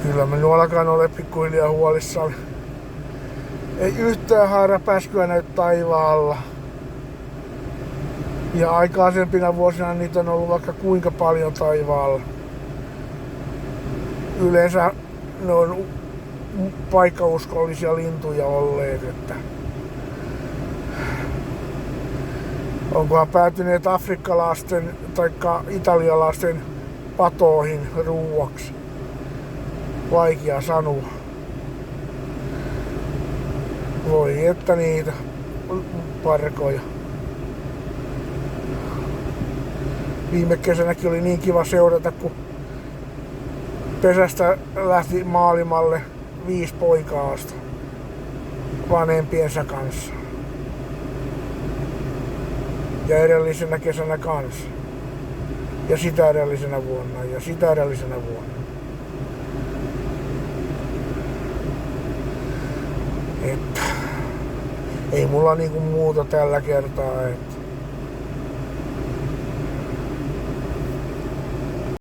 Kyllä mä nyt alkan ole pikkuhiljaa huolissani. Ei yhtään haarapääskyä näy taivaalla. Ja aikaisempina vuosina niitä on ollut vaikka kuinka paljon taivaalla. Yleensä ne on paikkauskollisia lintuja olleet, että onkohan päätyneet afrikkalaisten tai italialaisten patoihin ruuaksi. Vaikea sanoa. Voi että niitä parkoja. Viime kesänäkin oli niin kiva seurata, kun pesästä lähti maailmalle 5 poikaasta vanhempiensa kanssa. Ja edellisenä kesänä kanssa. Ja sitä edellisenä vuonna ja sitä edellisenä vuonna. Että ei mulla niinku muuta tällä kertaa. Että